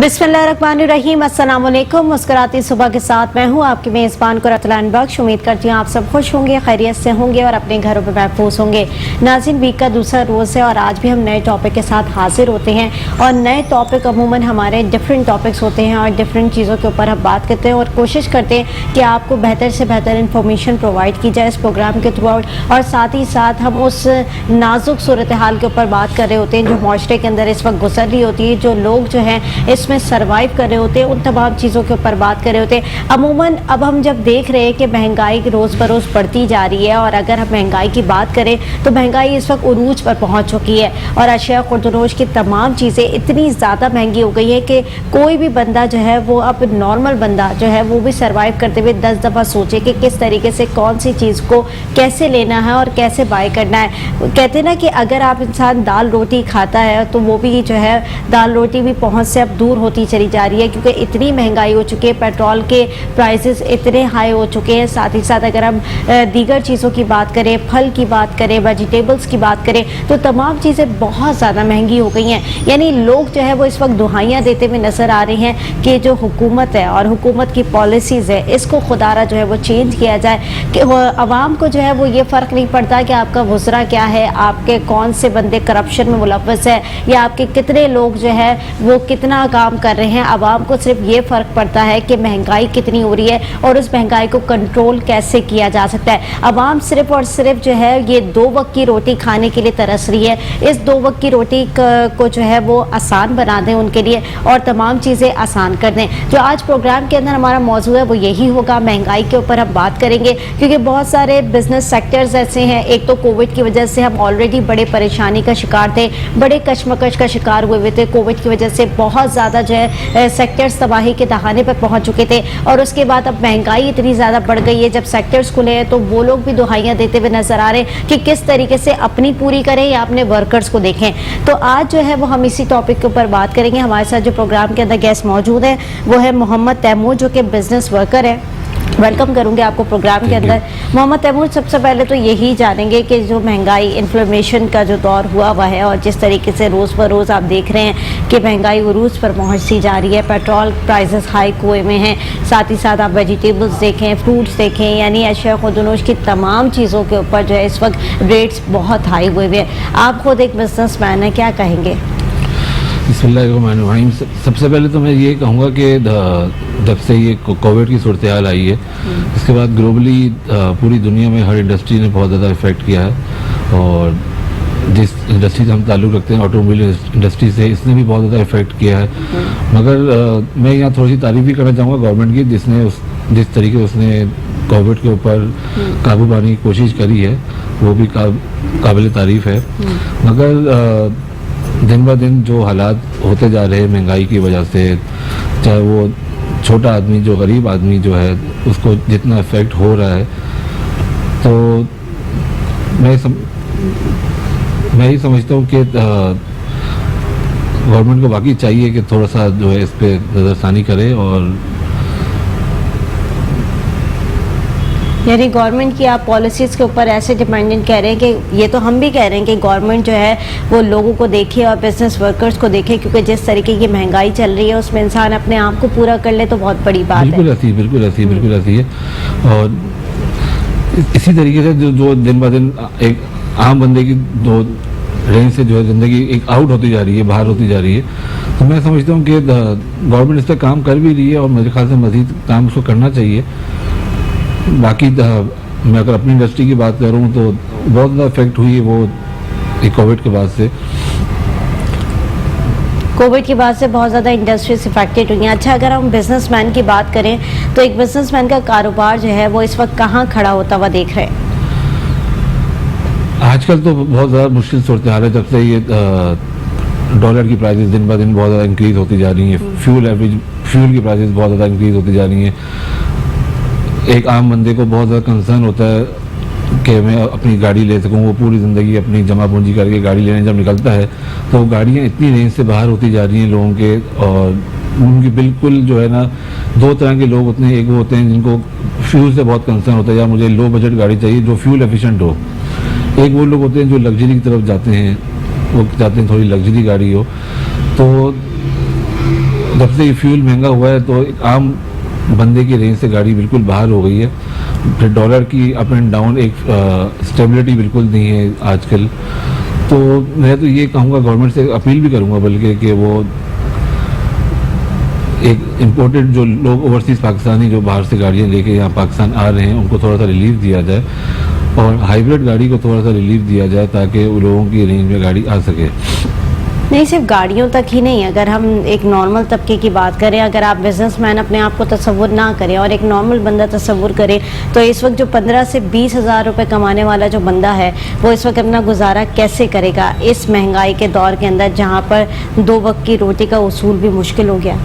बिस्मिल्लाहिर्रहमानिर्रहीम, अस्सलाम वालेकुम। मुस्कुराती सुबह के साथ मैं हूँ आपकी मेज़बान कुरतलान बख्श। उम्मीद करती हूँ आप सब खुश होंगे, खैरियत से होंगे और अपने घरों में महफूज होंगे। नाज़रीन, वीक का दूसरा रोज़ है और आज भी हम नए टॉपिक के साथ हाजिर होते हैं और नए टॉपिक अमूमन हमारे डिफरेंट टॉपिक्स होते हैं और डिफरेंट चीज़ों के ऊपर हम बात करते हैं और कोशिश करते हैं कि आपको बेहतर से बेहतर इंफॉर्मेशन प्रोवाइड की जाए इस प्रोग्राम के थ्रू आउट। और साथ ही साथ हम उस नाजुक सूरत हाल के ऊपर बात कर रहे होते हैं जो माशरे के अंदर इस वक्त गुजर रही होती है, जो लोग जो हैं इसमें सरवाइव कर रहे होते हैं, उन तमाम चीज़ों के ऊपर बात कर रहे होते हैं। अमूमन अब हम जब देख रहे हैं कि महंगाई रोज़ बरोज़ बढ़ती जा रही है और अगर हम महंगाई की बात करें तो महंगाई इस वक्त उरूज पर पहुंच चुकी है और अशिया खुर्दनोश की तमाम चीज़ें इतनी ज़्यादा महंगी हो गई है कि कोई भी बंदा जो है वो अब नॉर्मल बंदा जो है वो भी सर्वाइव करते हुए 10 दफ़ा सोचे कि किस तरीके से कौन सी चीज़ को कैसे लेना है और कैसे बाय करना है। कहते हैं ना कि अगर आप इंसान दाल रोटी खाता है तो वो भी जो है दाल रोटी भी पहुँच से अब दूर होती चली जा रही है क्योंकि इतनी महंगाई हो चुकी है, पेट्रोल के प्राइसेस इतने हाई हो चुके हैं। साथ ही साथ अगर हम दीगर चीज़ों की बात करें, फल की बात करें, वेजिटेबल्स की बात करें तो तमाम चीज़ें बहुत ज़्यादा महंगी हो गई हैं। यानी लोग जो है वो इस वक्त दुहाइयाँ देते हुए नज़र आ रहे हैं कि जो हुकूमत है और हुकूमत की पॉलिसीज़ है इसको खुदारा जो है वो चेंज किया जाए कि आवाम को जो है वो ये फ़र्क नहीं पड़ता कि आपका वज़रा क्या है, आपके कौन से बंदे करप्शन में मुलव्वस है या आपके कितने लोग जो है वो कितना काम कर रहे हैं। आवाम को सिर्फ ये फ़र्क पड़ता है कि महंगाई कितनी हो रही है और उस महंगाई को कंट्रोल कैसे किया जा सकता है। आवाम सिर्फ और सिर्फ जो है ये 2 वक्त की रोटी खाने के लिए तरस रही है। इस 2 वक्त की रोटी को जो है वो आसान बना दें उनके लिए और तमाम चीज़ें आसान कर दें। जो आज प्रोग्राम के अंदर हमारा मौजू है वो यही होगा, महंगाई के ऊपर हम बात करेंगे क्योंकि बहुत सारे बिजनेस सेक्टर्स ऐसे हैं। एक तो कोविड की वजह से हम ऑलरेडी बड़े परेशानी का शिकार थे, बड़े कशमकश का शिकार हुए थे। कोविड की वजह से बहुत ज़्यादा जो है सेक्टर्स तबाही के दहाने पर पहुंच चुके थे और उसके बाद अब महंगाई इतनी ज़्यादा बढ़ गई है। जब सेक्टर्स खुले हैं तो वो लोग भी दुहाइयाँ देते हुए नजर आ रहे हैं कि किस तरीके से अपनी पूरी करें या अपने वर्कर्स को देखें। तो आज जो है वो हम इसी टॉपिक के ऊपर बात करेंगे। हमारे साथ जो प्रोग्राम के अंदर गेस्ट मौजूद है वो है मोहम्मद तैमूर जो कि बिजनेस वर्कर है। वेलकम करूंगे आपको प्रोग्राम के अंदर। मोहम्मद तैमूर, सबसे पहले तो यही जानेंगे कि जो महंगाई इन्फ्लेमेशन का जो दौर हुआ हुआ है और जिस तरीके से रोज़ ब रोज़ आप देख रहे हैं कि महंगाई उरूज पर पहुंचती जा रही है, पेट्रोल प्राइसेस हाई हुए में हैं, साथ ही साथ आप वेजिटेबल्स देखें, फ्रूट्स देखें, यानी अशिया खुर्दनोश की तमाम चीज़ों के ऊपर जो है इस वक्त रेट्स बहुत हाई हुए हुए हैं। आप खुद एक बिजनेसमैन हैं, क्या कहेंगे? बिस्मिल्लाहिर्रहमानिर्रहीम। सबसे पहले तो मैं ये कहूँगा कि जब से ये कोविड की सूरत हाल आई है इसके बाद ग्लोबली पूरी दुनिया में हर इंडस्ट्री ने बहुत ज़्यादा इफ़ेक्ट किया है और जिस इंडस्ट्री से हम ताल्लुक़ रखते हैं ऑटोमोबाइल इंडस्ट्री से, इसने भी बहुत ज़्यादा इफ़ेक्ट किया है। मगर मैं यहाँ थोड़ी सी तारीफ़ भी करना चाहूँगा गवर्नमेंट की जिस तरीके से उसने कोविड के ऊपर काबू पाने की कोशिश करी है वो भी काबिल तारीफ़ है। मगर दिन ब दिन जो हालात होते जा रहे हैं महंगाई की वजह से, चाहे वो छोटा आदमी जो गरीब आदमी जो है उसको जितना इफ़ेक्ट हो रहा है, तो मैं ही समझता हूँ कि गवर्नमेंट को बाकी चाहिए कि थोड़ा सा जो है इस पर नज़रसानी करे। और यानी गवर्नमेंट की आप पॉलिसीज़ के ऊपर ऐसे डिपेंडेंट कह रहे हैं कि ये तो हम भी कह रहे हैं कि गवर्नमेंट जो है वो लोगों को देखे और बिजनेस वर्कर्स को देखे क्योंकि जिस तरीके की महंगाई चल रही है उसमें इंसान अपने आप को पूरा कर ले तो बहुत बड़ी बात बिल्कुल है। बिल्कुल ऐसी है। और इसी तरीके से जो दिन ब दिन एक आम बंदे की जो रेंज से जो है ज़िंदगी एक आउट होती जा रही है, बाहर होती जा रही है, तो मैं समझता हूँ कि गवर्नमेंट इस पर काम कर भी रही है और मेरे ख्याल से मज़ीद काम उसको करना चाहिए। बाकी मैं अगर अपनी इंडस्ट्री की बात करूँ तो बहुत ज़्यादा इफेक्ट हुई है वो कोविड के बाद से। कोविड के बाद से बहुत ज़्यादा इंडस्ट्रीज इफेक्टेड हुई हैं। अच्छा, अगर हम बिजनेसमैन की बात करें तो एक बिजनेसमैन का कारोबार जो है वो इस वक्त कहाँ खड़ा होता हुआ देख रहे हैं? आजकल तो बहुत ज़्यादा मुश्किल सूरत हाल है जब से ये डॉलर की प्राइसेस दिन ब दिन बहुत ज़्यादा इंक्रीज़ होती जा रही हैं, फ्यूल की प्राइसेस बहुत ज़्यादा इंक्रीज़ होती जा रही हैं। एक आम बंदे को बहुत ज़्यादा कंसर्न होता है कि मैं अपनी गाड़ी ले सकूं। वो पूरी ज़िंदगी अपनी जमा पूंजी करके गाड़ी लेने जब निकलता है तो गाड़ियाँ इतनी रेंज से बाहर होती जा रही हैं लोगों के, और उनकी बिल्कुल जो है ना 2 तरह के लोग होते हैं। एक वो होते हैं जिनको फ्यूल से बहुत कंसर्न होता है, या मुझे लो बजट गाड़ी चाहिए जो फ्यूल एफिशिएंट हो। एक वो लोग होते हैं जो लग्जरी की तरफ जाते हैं, वो चाहते हैं थोड़ी लग्जरी गाड़ी हो। तो जब से ये फ्यूल महंगा हुआ है तो एक आम बंदे की रेंज से गाड़ी बिल्कुल बाहर हो गई है। फिर डॉलर की अप एंड डाउन एक स्टेबिलिटी बिल्कुल नहीं है आजकल। तो मैं तो ये कहूँगा, गवर्नमेंट से अपील भी करूँगा बल्कि कि वो एक इम्पोर्टेड जो लोग ओवरसीज़ पाकिस्तानी जो बाहर से गाड़ियाँ लेके यहाँ पाकिस्तान आ रहे हैं उनको थोड़ा सा रिलीफ दिया जाए और हाइब्रिड गाड़ी को थोड़ा सा रिलीफ दिया जाए ताकि उन लोगों की रेंज में गाड़ी आ सके। नहीं, सिर्फ गाड़ियों तक ही नहीं, अगर हम एक नॉर्मल तबके की बात करें, अगर आप बिजनेसमैन अपने आप को तसव्वुर ना करें और एक नॉर्मल बंदा तसव्वुर करे, तो इस वक्त जो 15 से 20 हज़ार रुपये कमाने वाला जो बंदा है वो इस वक्त अपना गुजारा कैसे करेगा इस महंगाई के दौर के अंदर, जहाँ पर 2 वक्त की रोटी का उसूल भी मुश्किल हो गया।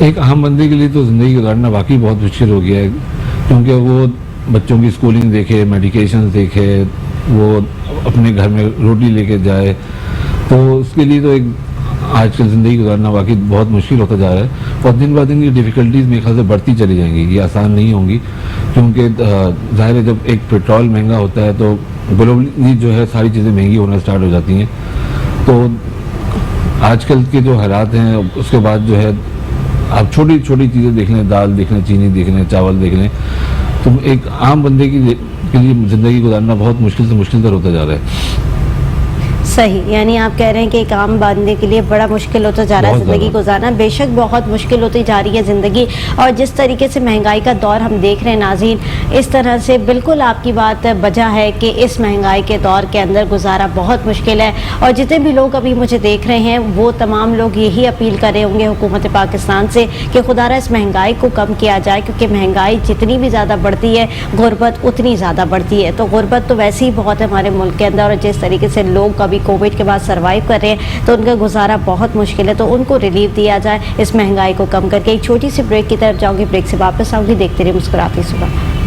एक आम बंदे के लिए तो ज़िंदगी गुजारना वाकई बहुत मुश्किल हो गया है, क्योंकि वो बच्चों की स्कूलिंग देखे, मेडिकेशन देखे, वो अपने घर में रोटी लेके जाए, तो उसके लिए तो एक आजकल ज़िंदगी गुजारना वाकई बहुत मुश्किल होता जा रहा है। और दिन ब दिन ये डिफ़िकल्टीज़ मेरे ख्याल से बढ़ती चली जाएंगी, ये आसान नहीं होंगी, क्योंकि ज़ाहिर है जब एक पेट्रोल महंगा होता है तो ग्लोबली जो है सारी चीज़ें महंगी होना स्टार्ट हो जाती हैं। तो आजकल के जो हालात हैं उसके बाद जो है आप छोटी छोटी चीज़ें देख लें, दाल देख लें, चीनी देख लें, चावल देख लें, तो एक आम बंदे के लिए ज़िंदगी गुजारना बहुत मुश्किल से मुश्किल होता जा रहा है। सही, यानी आप कह रहे हैं कि एक आम बंदे के लिए बड़ा मुश्किल होता जा रहा है ज़िंदगी गुजारना। बेशक बहुत मुश्किल होती जा रही है ज़िंदगी, और जिस तरीके से महंगाई का दौर हम देख रहे हैं नाज़रीन, इस तरह से बिल्कुल आपकी बात वजह है कि इस महंगाई के दौर के अंदर गुजारा बहुत मुश्किल है। और जितने भी लोग अभी मुझे देख रहे हैं वो तमाम लोग यही अपील कर रहे होंगे हुकूमत पाकिस्तान से कि खुदारा इस महंगाई को कम किया जाए, क्योंकि महंगाई जितनी भी ज़्यादा बढ़ती है गुर्बत उतनी ज़्यादा बढ़ती है। तो गुर्बत तो वैसे ही बहुत है हमारे मुल्क के अंदर, और जिस तरीके से लोग कभी कोविड के बाद सर्वाइव कर रहे हैं तो उनका गुजारा बहुत मुश्किल है, तो उनको रिलीफ दिया जाए इस महंगाई को कम करके। एक छोटी सी ब्रेक की तरफ जाऊंगी, ब्रेक से वापस आऊंगी, देखते रहिए मुस्कुराती सुबह।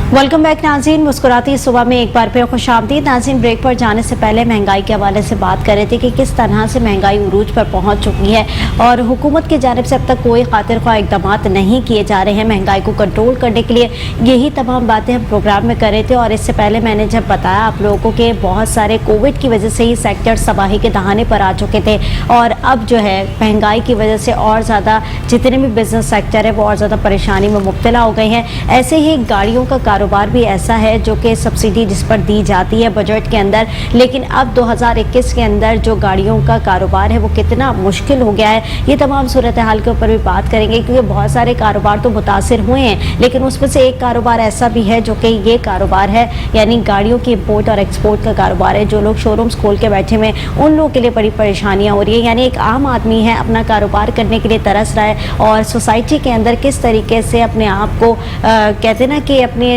वेलकम बैक नाज़रीन, मुस्कुराती सुबह में एक बार फिर खुशामदीद। नाज़रीन, ब्रेक पर जाने से पहले महंगाई के हवाले से बात कर रहे थे कि किस तरह से महंगाई उरूज पर पहुंच चुकी है और हुकूमत की जानिब से अब तक कोई खातिर ख्वाह इक़दामात नहीं किए जा रहे हैं महंगाई को कंट्रोल करने के लिए। यही तमाम बातें हम प्रोग्राम में कर रहे थे, और इससे पहले मैंने जब बताया आप लोगों को कि बहुत सारे कोविड की वजह से ही सेक्टर तबाही के दहाने पर आ चुके थे, और अब जो है महंगाई की वजह से और ज़्यादा जितने भी बिजनेस सेक्टर है वो और ज़्यादा परेशानी में मुब्तला हो गए हैं। ऐसे ही गाड़ियों का कारोबार भी ऐसा है जो कि सब्सिडी जिस पर दी जाती है बजट के अंदर, लेकिन अब 2021 के अंदर जो गाड़ियों का कारोबार है वो कितना मुश्किल हो गया है, ये तमाम सूरत हाल के ऊपर भी बात करेंगे, क्योंकि बहुत सारे कारोबार तो मुतासिर हुए हैं, लेकिन उसमें से एक कारोबार ऐसा भी है जो कि ये कारोबार है, यानी गाड़ियों की इम्पोर्ट और एक्सपोर्ट का कारोबार है। जो लोग शोरूम्स खोल के बैठे हुए उन लोगों के लिए बड़ी परेशानियाँ हो रही है, यानी एक आम आदमी है अपना कारोबार करने के लिए तरस रहा है, और सोसाइटी के अंदर किस तरीके से अपने आप को कहते हैं ना कि अपने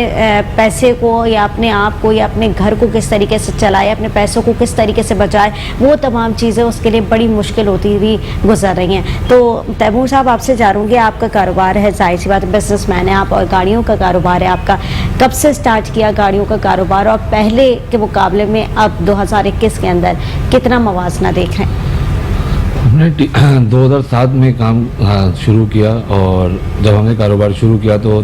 पैसे को या अपने आप को या अपने घर को किस तरीके से चलाए, अपने पैसों को किस तरीके से बचाए, वो तमाम चीज़ें उसके लिए बड़ी मुश्किल होती हुई गुजर रही हैं। तो तैमूर साहब, आपसे जानूंगी, आपका कारोबार है, जाहिर सी बात बिजनेसमैन है आप, और गाड़ियों का कारोबार है आपका, कब से स्टार्ट किया गाड़ियों का कारोबार, और पहले के मुकाबले में अब 2021 के अंदर कितना मवाजना देख रहे हैं? हमने 2007 में काम शुरू किया, और जब हमने कारोबार शुरू किया तो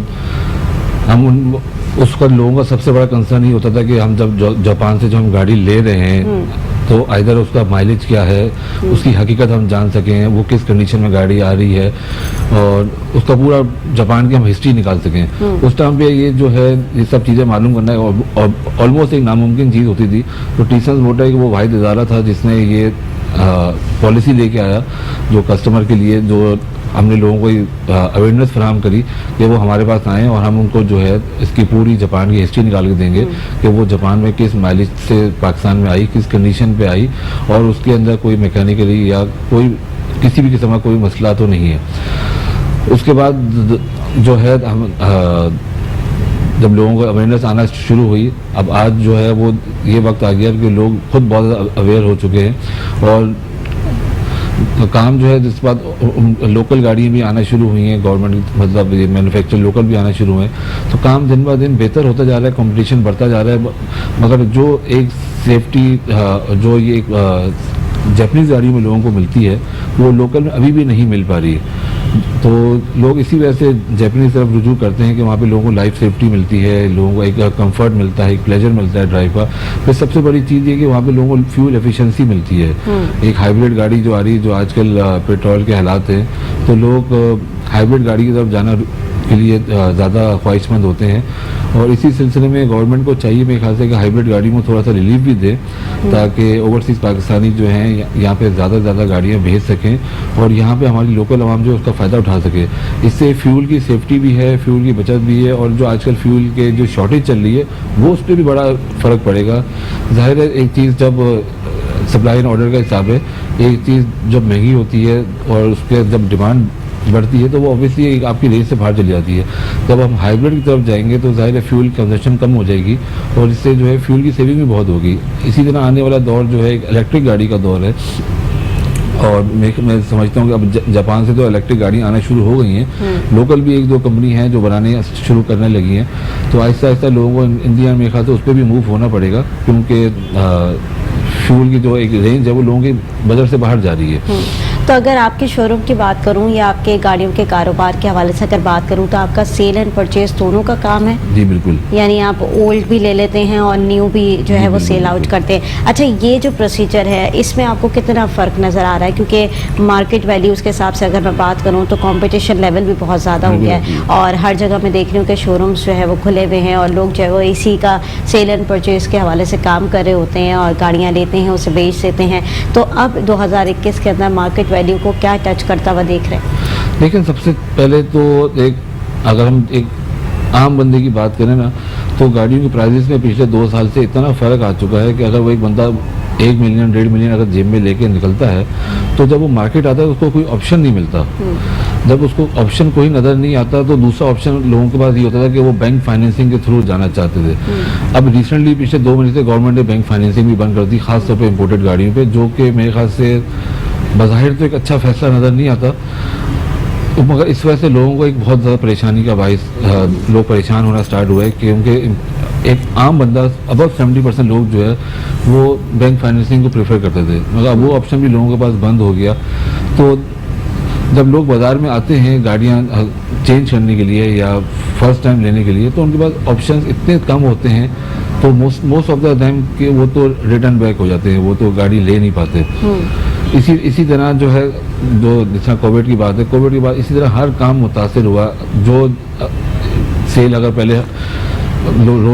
हम उसका लोगों का सबसे बड़ा कंसर्न ही होता था कि हम जब जापान से जो हम गाड़ी ले रहे हैं तो आइदर उसका माइलेज क्या है, उसकी हकीकत हम जान सकें, वो किस कंडीशन में गाड़ी आ रही है, और उसका पूरा जापान की हम हिस्ट्री निकाल सकें। उस टाइम पे ये जो है ये सब चीज़ें मालूम करना है ऑलमोस्ट एक नामुमकिन चीज़ होती थी। तो टीसंस मोटर कि वो वाहिद इदारा था जिसने ये पॉलिसी लेके आया जो कस्टमर के लिए, जो हमने लोगों को अवेयरनेस फराहम करी कि वो हमारे पास आएँ और हम उनको जो है इसकी पूरी जापान की हिस्ट्री निकाल के देंगे कि वो जापान में किस माइलेज से पाकिस्तान में आई, किस कंडीशन पे आई, और उसके अंदर कोई मैकेनिकली या कोई किसी भी किस्म का कोई मसला तो नहीं है। उसके बाद जो है हम जब लोगों को अवेयरनेस आना शुरू हुई, अब आज जो है वो ये वक्त आ गया कि लोग खुद बहुत ज़्यादा अवेयर हो चुके हैं, और तो काम जो है जिस बात लोकल गाड़ियाँ भी आना शुरू हुई हैं, गवर्नमेंट मतलब ये मैन्युफैक्चर लोकल भी आना शुरू हुए, तो काम दिन ब दिन बेहतर होता जा रहा है, कंपटीशन बढ़ता जा रहा है। मगर जो एक सेफ्टी जो ये जापानीज़ गाड़ी में लोगों को मिलती है वो लोकल में अभी भी नहीं मिल पा रही है। तो लोग इसी वजह से जापानीज तरफ रुजू करते हैं कि वहाँ पे लोगों को लाइफ सेफ्टी मिलती है, लोगों को एक कंफर्ट मिलता है, एक प्लेजर मिलता है ड्राइव का। फिर सबसे बड़ी चीज़ ये कि वहाँ पे लोगों को फ्यूल एफिशिएंसी मिलती है। एक हाइब्रिड गाड़ी जो आ रही है, जो आजकल पेट्रोल के हालात हैं, तो लोग हाइब्रिड गाड़ी की तरफ जाना के लिए ज़्यादा ख्वाहिशमंद होते हैं। और इसी सिलसिले में गवर्नमेंट को चाहिए मेरे ख्याल से कि हाइब्रिड गाड़ी में थोड़ा सा रिलीफ भी दे, ताकि ओवरसीज़ पाकिस्तानी जो हैं यहाँ पे ज़्यादा से ज़्यादा गाड़ियाँ भेज सकें और यहाँ पे हमारी लोकल आवाम जो है उसका फ़ायदा उठा सके। इससे फ्यूल की सेफ्टी भी है, फ्यूल की बचत भी है, और जो आजकल फ्यूल के जो शॉर्टेज चल रही है वो उस पर भी बड़ा फ़र्क पड़ेगा। ज़ाहिर है एक चीज़ जब सप्लाई एंड ऑर्डर का हिसाब है, एक चीज़ जब महंगी होती है और उसके जब डिमांड बढ़ती है तो वो ऑब्वियसली आपकी रेंज से बाहर चली जाती है। जब हम हाइब्रिड की तरफ जाएंगे तो ज़ाहिर है फ्यूल कंजप्शन कम हो जाएगी और इससे जो है फ्यूल की सेविंग भी बहुत होगी। इसी तरह आने वाला दौर जो है एक इलेक्ट्रिक गाड़ी का दौर है, और मैं समझता हूँ कि अब जापान से तो इलेक्ट्रिक गाड़ियाँ आना शुरू हो गई हैं। लोकल भी एक दो कंपनी हैं जो बनाने शुरू करने लगी हैं, तो आहिस्ता आहिस्ता लोगों को इंडिया में ख्याल से उस पर भी मूव होना पड़ेगा, क्योंकि फ्यूल की जो एक रेंज है वो लोगों की बजट से बाहर जा रही है। तो अगर आपके शोरूम की बात करूं या आपके गाड़ियों के कारोबार के हवाले से अगर बात करूं तो आपका सेल एंड परचेज दोनों का काम है? जी बिल्कुल। यानी आप ओल्ड भी ले लेते हैं और न्यू भी जो है वो सेल आउट करते हैं। अच्छा, ये जो प्रोसीजर है इसमें आपको कितना फ़र्क नज़र आ रहा है? क्योंकि मार्केट वैल्यूज़ के हिसाब से अगर मैं बात करूँ तो कॉम्पिटिशन लेवल भी बहुत ज़्यादा हो गया है और हर जगह मैं देख रही हूँ कि शोरूम्स जो है वो खुले हुए हैं और लोग जो है वो इसी का सेल एंड परचेज़ के हवाले से काम कर रहे होते हैं और गाड़ियाँ लेते हैं, उसे बेच देते हैं। तो अब 2021 के अंदर मार्केट वैल्यू को क्या टच करता हुआ देख रहे हैं? लेकिन सबसे पहले तो अगर हम एक आम बंदे की बात करें ना, तो गाड़ियों की प्राइसेस में पिछले 2 साल से इतना फ़र्क आ चुका है कि अगर वो एक बंदा 1 मिलियन 1.5 मिलियन अगर जेब में लेके निकलता है तो जब वो मार्केट आता है उसको कोई ऑप्शन नहीं मिलता। जब उसको ऑप्शन कोई नज़र नहीं आता तो दूसरा ऑप्शन लोगों के पास ये होता था कि वो बैंक फाइनेंसिंग के थ्रू जाना चाहते थे। अब रिसेंटली पिछले 2 महीने से गवर्नमेंट ने बैंक फाइनेंसिंग भी बंद कर दी, खासतौर पर इम्पोर्टेड गाड़ियों पर, जो कि मेरे ख्याल से बज़ाहिर तो एक अच्छा फैसला नज़र नहीं आता, तो मगर इस वजह से लोगों को एक बहुत ज़्यादा परेशानी का बाइस लोग परेशान होना स्टार्ट हुआ है, क्योंकि एक आम बंदा अबव 70% लोग जो है वो बैंक फाइनेंसिंग को प्रेफर करते थे, मगर अब वो ऑप्शन भी लोगों के पास बंद हो गया। तो जब लोग बाज़ार में आते हैं गाड़ियाँ चेंज करने के लिए या फर्स्ट टाइम लेने के लिए, तो उनके पास ऑप्शंस इतने कम होते हैं तो मोस्ट ऑफ द टाइम के वो तो रिटर्न बैक हो जाते हैं, वो तो गाड़ी ले नहीं पाते। इसी तरह जो है, जो जिस तरह कोविड की बात है, कोविड की बात इसी तरह हर काम मुतासिर हुआ। जो सेल अगर पहले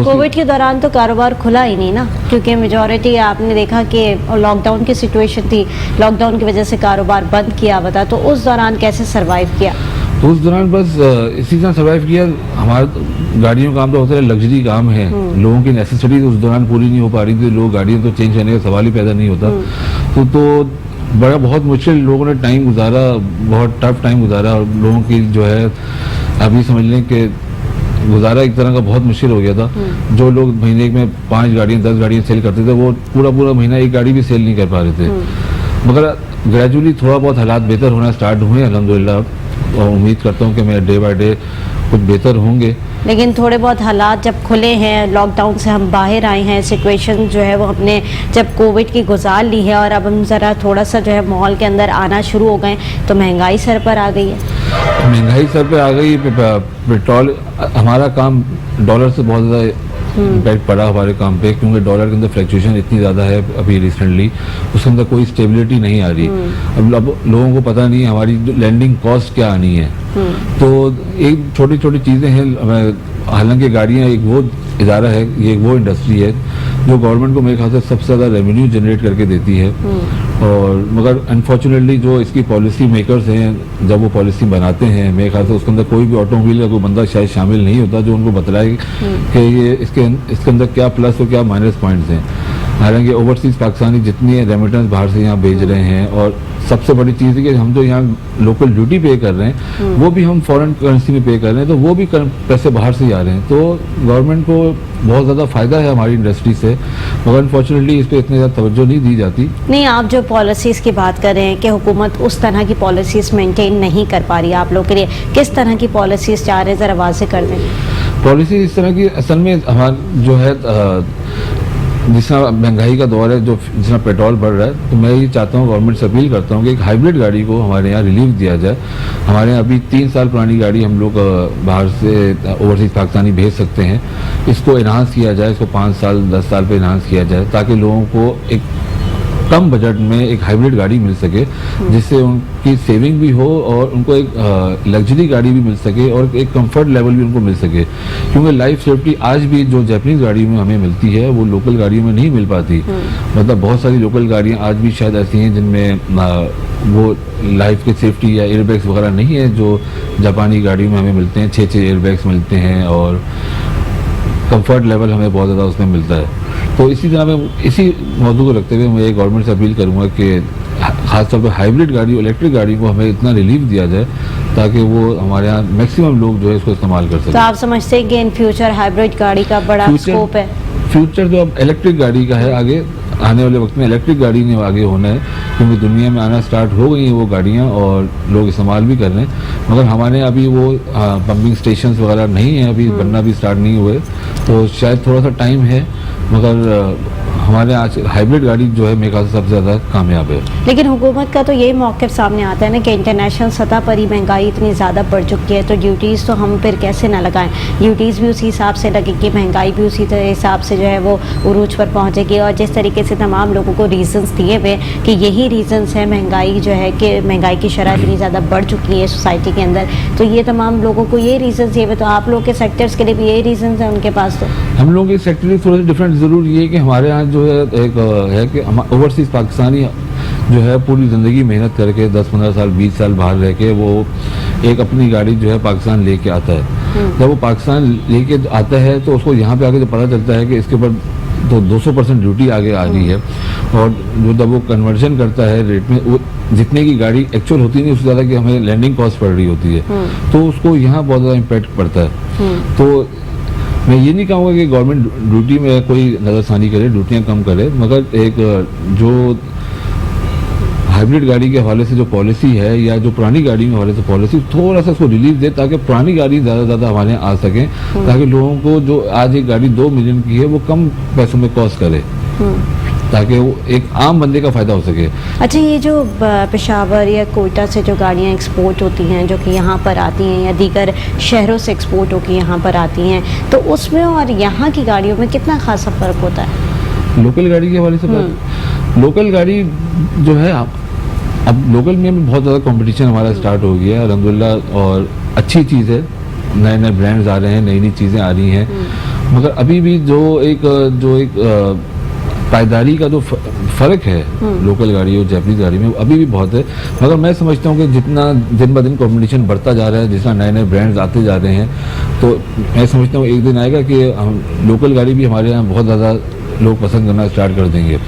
कोविड के दौरान तो कारोबार खुला ही नहीं ना, क्योंकि मेजॉरिटी आपने देखा कि लॉकडाउन की सिचुएशन थी, लॉकडाउन की वजह से कारोबार बंद किया हुआ था। तो उस दौरान कैसे सरवाइव किया? तो उस दौरान बस इसी तरह सर्वाइव किया। हमारा गाड़ियों का काम तो होता है लग्जरी काम है, लोगों की नेसेसिटीज उस दौरान पूरी नहीं हो पा रही थी, लोग गाड़ियाँ तो चेंज करने का सवाल ही पैदा नहीं होता। तो बहुत मुश्किल लोगों ने टाइम गुजारा, बहुत टफ टाइम गुजारा, और लोगों की जो है अभी समझ लें कि गुजारा एक तरह का बहुत मुश्किल हो गया था। जो लोग महीने में 5 गाड़ियाँ 10 गाड़ियाँ सेल करते थे, वो पूरा महीना एक गाड़ी भी सेल नहीं कर पा रहे थे। मगर ग्रेजुअली थोड़ा बहुत हालात बेहतर होना स्टार्ट हुए अल्हम्दुलिल्लाह, और उम्मीद करता हूँ कि मेरा डे बाय डे कुछ बेहतर होंगे। लेकिन थोड़े बहुत हालात जब खुले हैं, लॉकडाउन से हम बाहर आए हैं, सिचुएशन जो है वो हमने जब कोविड की गुजार ली है और अब हम ज़रा थोड़ा सा जो है माहौल के अंदर आना शुरू हो गए, तो महंगाई सर पर आ गई है। महंगाई सर पे आ गई, पेट्रोल, हमारा काम डॉलर से बहुत ज़्यादा इम्पैक्ट पड़ा हमारे काम पे, क्योंकि डॉलर के अंदर फ्लक्चुएशन इतनी ज़्यादा है अभी रिसेंटली, उसके अंदर कोई स्टेबिलिटी नहीं आ रही। अब लोगों को पता नहीं हमारी लैंडिंग कॉस्ट क्या आनी है। तो एक छोटी छोटी चीज़ें हैं, हालांकि गाड़ियाँ एक वो इदारा है, ये एक वो इंडस्ट्री है जो गवर्नमेंट को मेरे ख्याल से सबसे ज़्यादा रेवेन्यू जनरेट करके देती है। और मगर अनफॉर्चुनेटली जो इसकी पॉलिसी मेकर्स हैं, जब वो पॉलिसी बनाते हैं, मेरे ख्याल से उसके अंदर कोई भी ऑटोमोबाइल का कोई बंदा शायद शामिल नहीं होता जो उनको बतलाए कि ये इसके अंदर क्या प्लस और क्या माइनस पॉइंट्स हैं। हालांकि ओवरसीज़ पाकिस्तानी जितनी रेमिटेंस बाहर से यहाँ भेज रहे हैं, और सबसे बड़ी चीज़ है कि हम जो यहाँ लोकल ड्यूटी पे कर रहे हैं वो भी हम फॉरेन करेंसी में पे कर रहे हैं, तो वो भी पैसे बाहर से ही आ रहे हैं। तो गवर्नमेंट को बहुत ज़्यादा फ़ायदा है हमारी इंडस्ट्री से, मगर अनफॉर्चुनेटली इस पर इतनी ज़्यादा तवज्जो नहीं दी जाती। नहीं, आप जो पॉलिसीज़ की बात कर रहे हैं कि हुकूमत उस तरह की पॉलिसीज़ मेंटेन नहीं कर पा रही है आप लोग के लिए, किस तरह की पॉलिसीज़ चाह रहे हैं, ज़रा वाज़ेह कर दें। पॉलिसी इस तरह की असल में हमारा जो है जिस तरह महंगाई का दौर है, जो जिस तरह पेट्रोल बढ़ रहा है, तो मैं ये चाहता हूँ, गवर्नमेंट से अपील करता हूँ कि एक हाइब्रिड गाड़ी को हमारे यहाँ रिलीफ दिया जाए। हमारे यहाँ अभी 3 साल पुरानी गाड़ी हम लोग बाहर से ओवरसीज पाकिस्तानी भेज सकते हैं। इसको इन्हांस किया जाए, इसको 5 साल 10 साल पे इन्हांस किया जाए, ताकि लोगों को एक कम बजट में एक हाइब्रिड गाड़ी मिल सके, जिससे उनकी सेविंग भी हो और उनको एक लग्जरी गाड़ी भी मिल सके और एक कंफर्ट लेवल भी उनको मिल सके। क्योंकि लाइफ सेफ्टी आज भी जो जापानीज गाड़ी में हमें मिलती है वो लोकल गाड़ियों में नहीं मिल पाती। मतलब बहुत सारी लोकल गाड़ियाँ आज भी शायद ऐसी हैं जिनमें वो लाइफ की सेफ्टी या एयरबैग्स वगैरह नहीं है जो जापानी गाड़ी में हमें मिलते हैं। 6 एयरबैग्स मिलते हैं और कंफर्ट लेवल हमें बहुत ज़्यादा उसमें मिलता है। तो इसी तरह मैं इसी मौजू को रखते हुए मैं गवर्नमेंट से अपील करूंगा कि खासतौर पर हाइब्रिड गाड़ी, इलेक्ट्रिक गाड़ी को हमें इतना रिलीफ दिया जाए ताकि वो हमारे यहाँ मैक्सिमम लोग जो है इसको इस्तेमाल कर सकें। तो आप समझते हैं कि इन फ्यूचर हाइब्रिड गाड़ी का बड़ा स्कोप है? फ्यूचर जो अब इलेक्ट्रिक गाड़ी का है, आगे आने वाले वक्त में इलेक्ट्रिक गाड़ी ने आगे होना है, क्योंकि दुनिया में आना स्टार्ट हो गई हैं वो गाड़ियाँ और लोग इस्तेमाल भी कर रहे हैं। मगर हमारे यहाँ अभी वो पंपिंग स्टेशंस वगैरह नहीं है, अभी बनना भी स्टार्ट नहीं हुए, तो शायद थोड़ा सा टाइम है। मगर हमारे आज हाइब्रिड गाड़ी जो है मेरे ख्याल से सबसे ज़्यादा कामयाब है। लेकिन हुकूमत का तो यही मौक़िफ़ सामने आता है ना कि इंटरनेशनल सतह पर ही महंगाई इतनी ज़्यादा बढ़ चुकी है, तो ड्यूटीज़ तो हम फिर कैसे ना लगाएं। ड्यूटीज़ भी उसी हिसाब से लगेगी, महंगाई भी उसी हिसाब से जो है वो उरूज पर पहुंचेगी। और जिस तरीके से तमाम लोगों को रीज़न्स दिए हुए कि यही रीज़न्स है महंगाई जो है कि महंगाई की शरह इतनी ज़्यादा बढ़ चुकी है सोसाइटी के अंदर, तो ये तमाम लोगों को ये रीज़न्स दिए हुए, तो आप लोग के सेक्टर्स के लिए भी यही रीज़न्स हैं उनके पास? तो हम लोग के सेक्टर थोड़ा सा डिफरेंट ज़रूर ये है कि हमारे यहाँ जो है एक है कि हम ओवरसीज़ पाकिस्तानी जो है पूरी ज़िंदगी मेहनत करके 10-15 साल 20 साल बाहर रह के वो एक अपनी गाड़ी जो है पाकिस्तान लेके आता है। जब वो पाकिस्तान लेके आता है तो उसको यहाँ पे आके जब पता चलता है कि इसके ऊपर तो 200% ड्यूटी आगे आ रही है, और जो जब वो कन्वर्जन करता है रेट में, वो जितने की गाड़ी एक्चुअल होती नहीं उससे ज़्यादा कि हमें लैंडिंग कॉस्ट पड़ रही होती है, तो उसको यहाँ बहुत ज़्यादा इम्पैक्ट पड़ता है। तो मैं ये नहीं कहूँगा कि गवर्नमेंट ड्यूटी में कोई नज़रसानी करे, ड्यूटियाँ कम करे, मगर एक जो हाइब्रिड गाड़ी के हवाले से जो पॉलिसी है या जो पुरानी गाड़ी के हवाले से पॉलिसी, थोड़ा सा उसको रिलीफ दे ताकि पुरानी गाड़ी ज़्यादा से ज़्यादा हमारे यहाँ आ सकें, ताकि लोगों को जो आज एक गाड़ी 2 मिलियन की है वो कम पैसों में कॉस्ट करे, ताकि वो एक आम बंदे का फ़ायदा हो सके। अच्छा, ये जो पेशावर या कोयटा से जो गाड़ियाँ एक्सपोर्ट होती हैं जो कि यहाँ पर आती हैं या दीगर शहरों से एक्सपोर्ट होकर यहाँ पर आती हैं, तो उसमें और यहाँ की गाड़ियों में कितना खासा फ़र्क होता है? लोकल गाड़ी के हवाले से लोकल गाड़ी जो है अब लोकल में भी बहुत ज़्यादा कंपटीशन हमारा स्टार्ट हो गया है अल्हम्दुलिल्लाह, और अच्छी चीज़ है, नए नए ब्रांड्स आ रहे हैं, नई नई चीज़ें आ रही हैं, मगर अभी भी जो एक पायदारी का जो फ़र्क है लोकल गाड़ी और जापानीज गाड़ी में अभी भी बहुत है। मगर मैं समझता हूँ कि जितना दिन ब दिन कंपटीशन बढ़ता जा रहा है, जितना नए नए ब्रांड्स आते जा रहे हैं, तो मैं समझता हूँ एक दिन आएगा कि लोकल गाड़ी भी हमारे यहाँ बहुत ज़्यादा लोग पसंद करना स्टार्ट कर देंगे।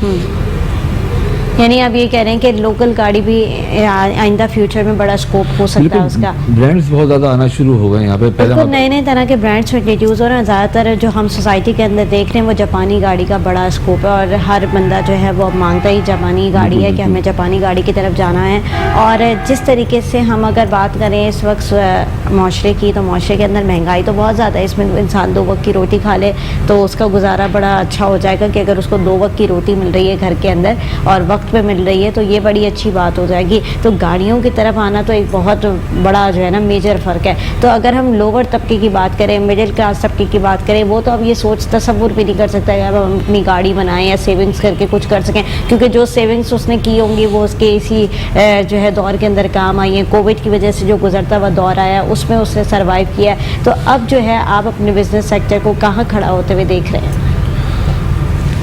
यानी आप ये कह रहे हैं कि लोकल गाड़ी भी आइंदा फ्यूचर में बड़ा स्कोप हो सकता है उसका? ब्रांड्स बहुत ज़्यादा आना शुरू हो गए यहाँ पे। पहले नए नए तरह के ब्रांड्स इंट्रोड्यूस हो रहे हैं। ज़्यादातर जो हम सोसाइटी के अंदर देख रहे हैं वो जापानी गाड़ी का बड़ा स्कोप है, और हर बंदा जो है वो मांगता ही जापानी गाड़ी है कि हमें जापानी गाड़ी की तरफ जाना है। और जिस तरीके से हम अगर बात करें इस वक्त माशरे की, तो माशरे के अंदर महंगाई तो बहुत ज़्यादा है, इसमें इंसान 2 वक्त की रोटी खा ले तो उसका गुजारा बड़ा अच्छा हो जाएगा कि अगर उसको 2 वक्त की रोटी मिल रही है घर के अंदर और वक्त पे मिल रही है, तो ये बड़ी अच्छी बात हो जाएगी। तो गाड़ियों की तरफ आना तो एक बहुत बड़ा जो है ना मेजर फ़र्क है। तो अगर हम लोअर तबके की बात करें, मिडिल क्लास तबके की बात करें, वो तो अब ये सोच तसव्वुर भी नहीं कर सकता है अब हम अपनी गाड़ी बनाएं या सेविंग्स करके कुछ कर सकें, क्योंकि जो सेविंग्स उसने की होंगी वो उसके इसी जो है दौर के अंदर काम आई है। कोविड की वजह से जो गुजरता हुआ दौर आया उसमें उसने सर्वाइव किया। तो अब जो है आप अपने बिजनेस सेक्टर को कहाँ खड़ा होते हुए देख रहे हैं?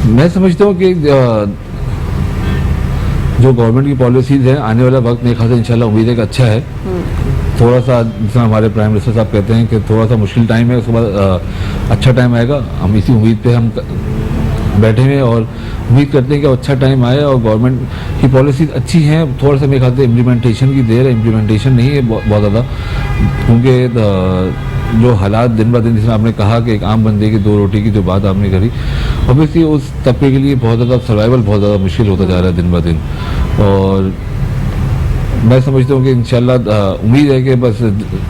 मैं समझता हूँ कि जो गवर्नमेंट की पॉलिसीज़ हैं, आने वाला वक्त मेरे ख्याल से इंशाल्लाह उम्मीद है कि अच्छा है। थोड़ा सा जितना हमारे प्राइम मिनिस्टर साहब कहते हैं कि थोड़ा सा मुश्किल टाइम है, उसके बाद अच्छा टाइम आएगा। हम इसी उम्मीद पे हम बैठे हुए हैं और उम्मीद करते हैं कि अच्छा टाइम आए और गवर्नमेंट की पॉलिसीज़ अच्छी हैं। थोड़ा सा मेरे ख्याल से इम्प्लीमेंटेशन की देर है, इम्प्लीमेंटेशन नहीं है बहुत ज़्यादा, क्योंकि जो हालात दिन ब दिन, जिसमें आपने कहा कि एक आम बंदे की 2 रोटी की जो बात आपने करी, ऑब्वियसली उस तबके के लिए बहुत ज़्यादा सर्वाइवल बहुत ज़्यादा मुश्किल होता जा रहा है दिन ब दिन। और मैं समझता हूँ कि इंशाल्लाह उम्मीद है कि बस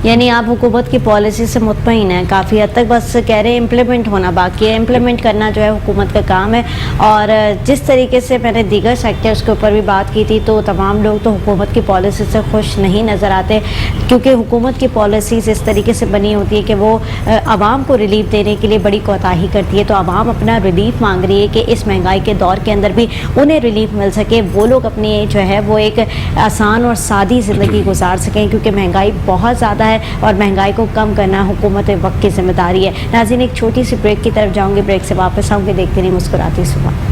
यानी आप हुकूमत की पॉलिसी से मुतमईन हैं काफ़ी हद तक, बस कह रहे हैं इम्प्लीमेंट होना बाकी है, इम्प्लीमेंट करना जो है हुकूमत का काम है। और जिस तरीके से मैंने दीगर सेक्टर्स के ऊपर भी बात की थी, तो तमाम लोग तो हुकूमत की पॉलिसी से खुश नहीं नज़र आते, क्योंकि हुकूमत की पॉलिसीज़ इस तरीके से बनी होती है कि वो आवाम को रिलीफ देने के लिए बड़ी कोताही करती है। तो आवाम अपना रिलीफ मांग रही है कि इस महंगाई के दौर के अंदर भी उन्हें रिलीफ मिल सके, वो लोग अपनी जो है वो एक आसान और सादी ज़िंदगी गुजार सकें, क्योंकि महंगाई बहुत ज़्यादा है और महंगाई को कम करना हुकूमत वक्त की जिम्मेदारी है। नाज़रीन, एक छोटी सी ब्रेक की तरफ जाऊँगी, ब्रेक से वापस आऊँगी, देखते रहिए मुस्कुराती सुबह।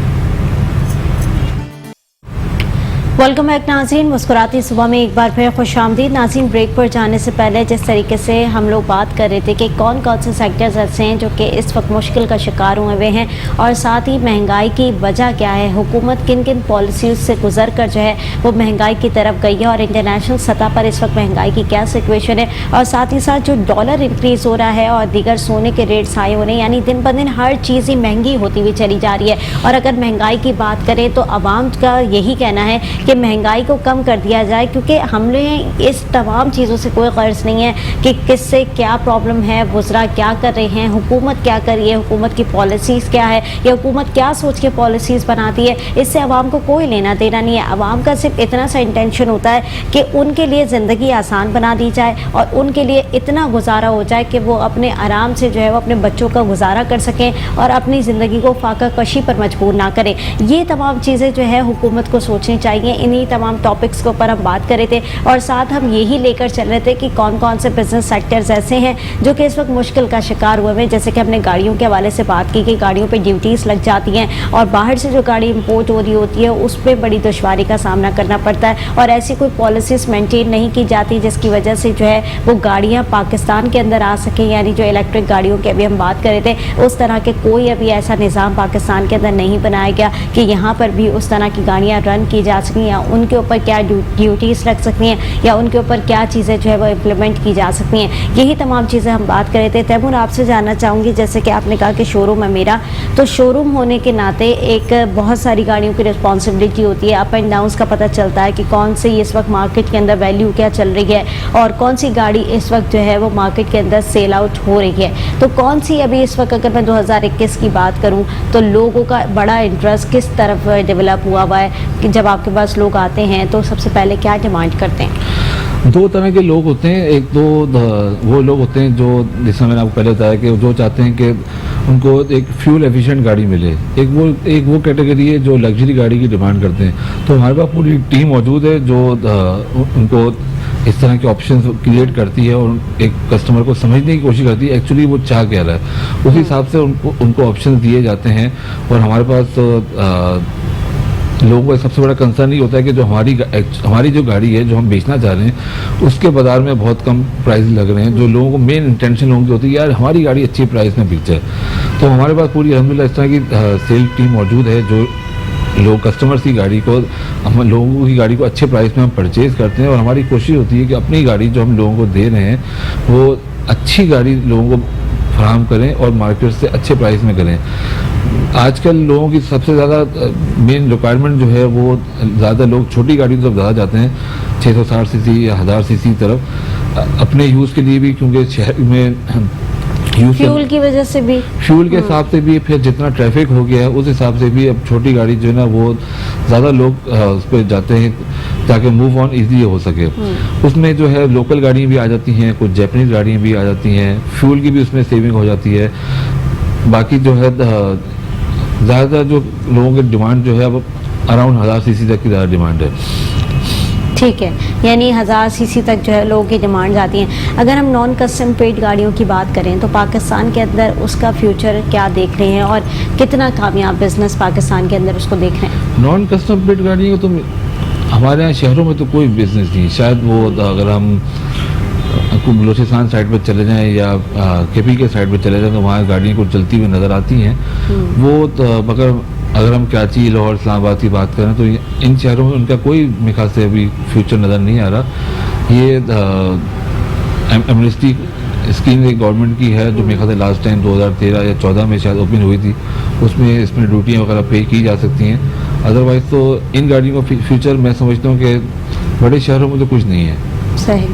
वेलकम बैक नाज़रीन, मुस्कुराती सुबह में एक बार फिर खुशामदीद। नाज़रीन, ब्रेक पर जाने से पहले जिस तरीके से हम लोग बात कर रहे थे कि कौन कौन से सेक्टर्स ऐसे हैं जो कि इस वक्त मुश्किल का शिकार हुए हुए हैं, और साथ ही महंगाई की वजह क्या है, हुकूमत किन किन पॉलिसीज़ से गुजर कर जो है वो महंगाई की तरफ गई है, और इंटरनेशनल सतह पर इस वक्त महंगाई की क्या सिचुएशन है, और साथ ही साथ जो डॉलर इंक्रीज़ हो रहा है और दीगर सोने के रेट्स हाई हो रहे हैं, यानी दिन ब दिन हर चीज़ ही महंगी होती हुई चली जा रही है। और अगर महंगाई की बात करें तो आवाम का यही कहना है कि महंगाई को कम कर दिया जाए, क्योंकि हमने इस तमाम चीज़ों से कोई गर्ज नहीं है कि किससे क्या प्रॉब्लम है, वज़रा क्या कर रहे हैं, हुकूमत क्या कर रही है, हुकूमत की पॉलिसीज़ क्या है, या हुकूमत क्या सोच के पॉलिसीज़ बनाती है, इससे आवाम को कोई लेना देना नहीं है। आवाम का सिर्फ इतना सा इंटेंशन होता है कि उनके लिए ज़िंदगी आसान बना दी जाए और उनके लिए इतना गुजारा हो जाए कि वो अपने आराम से जो है वो अपने बच्चों का गुजारा कर सकें और अपनी ज़िंदगी को फाका कशी पर मजबूर ना करें। ये तमाम चीज़ें जो है हुकूमत को सोचनी चाहिए। इन्हीं तमाम टॉपिक्स के ऊपर हम बात कर रहे थे, और साथ हम यही लेकर चल रहे थे कि कौन कौन से बिजनेस सेक्टर्स ऐसे हैं जो कि इस वक्त मुश्किल का शिकार हुए हैं। जैसे कि हमने गाड़ियों के हवाले से बात की कि गाड़ियों पे ड्यूटीज़ लग जाती हैं और बाहर से जो गाड़ी इंपोर्ट हो रही होती है उस पर बड़ी दुश्वारी का सामना करना पड़ता है, और ऐसी कोई पॉलिसीज़ मेंटेन नहीं की जाती जिसकी वजह से जो है वो गाड़ियाँ पाकिस्तान के अंदर आ सकें। यानी जो इलेक्ट्रिक गाड़ियों की अभी हम बात कर रहे थे, उस तरह के कोई अभी ऐसा निज़ाम पाकिस्तान के अंदर नहीं बनाया गया कि यहाँ पर भी उस तरह की गाड़ियाँ रन की जा सकें, या उनके ऊपर क्या ड्यूटीज़ लग सकती हैं, या उनके ऊपर क्या चीज़ें जो है वो इम्प्लीमेंट की जा सकती हैं। यही तमाम चीज़ें हम बात कर रहे थे। तैमूर, आपसे जानना चाहूँगी, जैसे कि आपने कहा कि शोरूम है मेरा, तो शोरूम होने के नाते एक बहुत सारी गाड़ियों की रिस्पॉन्सिबिलिटी होती है। अप एंड डाउन्स का पता चलता है कि कौन सी इस वक्त मार्केट के अंदर वैल्यू क्या चल रही है और कौन सी गाड़ी इस वक्त जो है वो मार्केट के अंदर सेल आउट हो रही है। तो कौन सी अभी इस वक्त, अगर मैं 2021 की बात करूँ, तो लोगों का बड़ा इंटरेस्ट किस तरफ डेवलप हुआ है कि जब आपके पास लोग आते हैं तो सबसे पहले क्या डिमांड करते हैं? दो तरह के लोग होते हैं। एक तो वो लोग होते हैं जो, जिसमें मैंने आपको पहले बताया कि जो चाहते हैं कि उनको एक फ्यूल एफिशिएंट गाड़ी मिले। एक वो कैटेगरी है जो लग्जरी गाड़ी की डिमांड करते हैं। तो हमारे पास पूरी टीम मौजूद है जो उनको इस तरह के ऑप्शंस क्रिएट करती है और एक कस्टमर को समझने की कोशिश करती है एक्चुअली वो चाह क्या रहा है, उस हिसाब से उनको ऑप्शंस दिए जाते हैं। और हमारे पास तो लोगों का सबसे बड़ा कंसर्न ये होता है कि जो हमारी जो गाड़ी है जो हम बेचना चाह रहे हैं उसके बाजार में बहुत कम प्राइस लग रहे हैं। जो लोगों को मेन इंटेंशन लोगों की होती है यार हमारी गाड़ी अच्छी प्राइस में बिक जाए। तो हमारे पास पूरी अल्हम्दुलिल्लाह इस तरह की सेल टीम मौजूद है जो लोग कस्टमर्स की गाड़ी को, हम लोगों की गाड़ी को अच्छे प्राइस में हम परचेज़ करते हैं। और हमारी कोशिश होती है कि अपनी गाड़ी जो हम लोगों को दे रहे हैं वो अच्छी गाड़ी लोगों को फराहम करें और मार्केट से अच्छे प्राइस में करें। आजकल लोगों की सबसे ज़्यादा मेन रिक्वायरमेंट जो है वो ज़्यादा लोग छोटी गाड़ी की तरफ ज़्यादा जाते हैं, 660 सीसी या 1000 सीसी तरफ, अपने यूज़ के लिए भी, क्योंकि शहर में फ्यूल की वजह से भी, फ्यूल के हिसाब से भी, फिर जितना ट्रैफिक हो गया है उस हिसाब से भी अब छोटी गाड़ी जो है ना वो ज़्यादा लोग उस पर जाते हैं ताकि मूव ऑन ईजी हो सके। उसमें जो है लोकल गाड़ियाँ भी आ जाती हैं, कुछ जैपनीज़ गाड़ियाँ भी आ जाती हैं, फ्यूल की भी उसमें सेविंग हो जाती है। बाकी जो है ज़्यादातर जो लोगों की डिमांड जो है अब अराउंड 1000 सीसी तक की ज़्यादा डिमांड है। ठीक है, यानी 1000 सीसी तक जो है लोगों की डिमांड आती हैं। अगर हम नॉन कस्टम पेड गाड़ियों की बात करें तो पाकिस्तान के अंदर उसका फ्यूचर क्या देख रहे हैं और कितना कामयाब बिजनेस पाकिस्तान के अंदर उसको देख रहे हैं? नॉन कस्टम पेड गाड़ियों तो हमारे यहाँ शहरों में तो कोई बिजनेस नहीं। शायद वो अगर हम बलोचिस्तान साइड पर चले जाएं या केपी के साइड पर चले जाएं तो वहाँ गाड़ियाँ कुछ चलती हुई नज़र आती हैं। वो तो मगर अगर हम कराची, लाहौर, इस्लामाबाद की बात करें तो इन शहरों में उनका कोई मेरे ख्याल से अभी फ्यूचर नज़र नहीं आ रहा। ये एमनेस्टी स्कीम एक गवर्नमेंट की है जो मेरे ख्याल से लास्ट टाइम 2013 या 14 में शायद ओपन हुई थी, उसमें इसमें ड्यूटियाँ वगैरह पे की जा सकती हैं। अदरवाइज़ तो इन गाड़ियों का फ्यूचर मैं समझता हूँ कि बड़े शहरों में तो कुछ नहीं है। सही।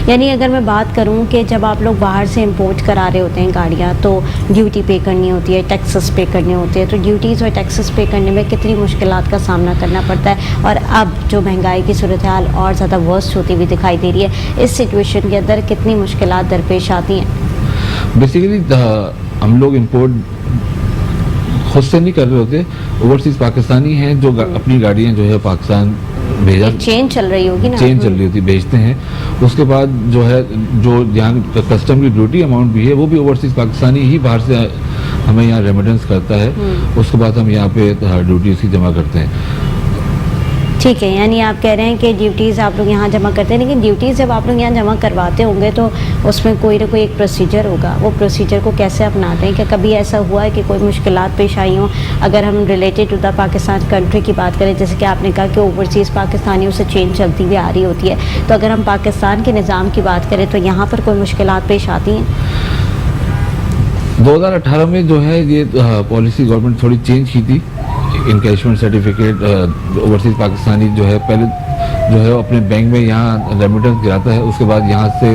यानी अगर मैं बात करूं कि जब आप लोग बाहर से इंपोर्ट करा रहे होते हैं गाड़ियां, तो ड्यूटी पे करनी होती है, टैक्सेस पे करने होते हैं, तो ड्यूटीज़ और टैक्सेस पे करने में कितनी मुश्किलात का सामना करना पड़ता है, और अब जो महंगाई की सूरत हाल और ज़्यादा वर्स्ट होती हुई दिखाई दे रही है, इस सिचुएशन के अंदर कितनी मुश्किलात दरपेश आती हैं? बेसिकली हम लोग इंपोर्ट खुद से नहीं कर रहे होते, ओवरसीज पाकिस्तानी हैं जो अपनी गाड़ियां जो है पाकिस्तान भेजा, चेन चल रही होगी ना, चेन चल रही होती, भेजते हैं। उसके बाद जो है जो यहाँ कस्टम की ड्यूटी अमाउंट भी है वो भी ओवरसीज पाकिस्तानी ही बाहर से हमें यहाँ रेमिटेंस करता है, उसके बाद हम यहाँ पे ड्यूटी उसकी जमा करते हैं। ठीक है, यानी आप कह रहे हैं कि ड्यूटीज़ आप लोग यहाँ जमा करते हैं, लेकिन ड्यूटीज़ जब आप लोग यहाँ जमा करवाते होंगे तो उसमें कोई ना कोई एक प्रोसीजर होगा, वो प्रोसीजर को कैसे अपनाते हैं? क्या कभी ऐसा हुआ है कि कोई मुश्किलात पेश आई हों? अगर हम related to the Pakistan country की बात करें, जैसे कि आपने कहा कि ओवरसीज़ पाकिस्तानियों से चेन चलती हुई आ रही होती है, तो अगर हम पाकिस्तान के निज़ाम की बात करें तो यहाँ पर कोई मुश्किलात पेश आती हैं? 2018 में जो है ये पॉलिसी गवर्नमेंट थोड़ी चेंज की थी। इनकैशमेंट सर्टिफिकेट ओवरसीज पाकिस्तानी जो है पहले जो है अपने बैंक में यहाँ रेमिटेंस गिराता है, उसके बाद यहाँ से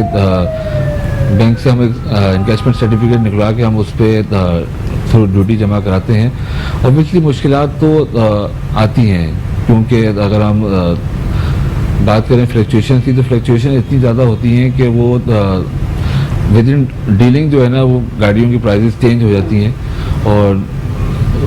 बैंक से हम इनकैशमेंट सर्टिफिकेट निकलवा के हम उस पर थ्रू ड्यूटी जमा कराते हैं। ऑब्वियसली मुश्किलात तो आती हैं, क्योंकि अगर हम बात करें फ्लक्चुएशन की, तो फ्लक्चुएशन इतनी ज़्यादा होती हैं कि वो विद इन डीलिंग जो है ना वो गाड़ियों की प्राइसेस चेंज हो जाती हैं, और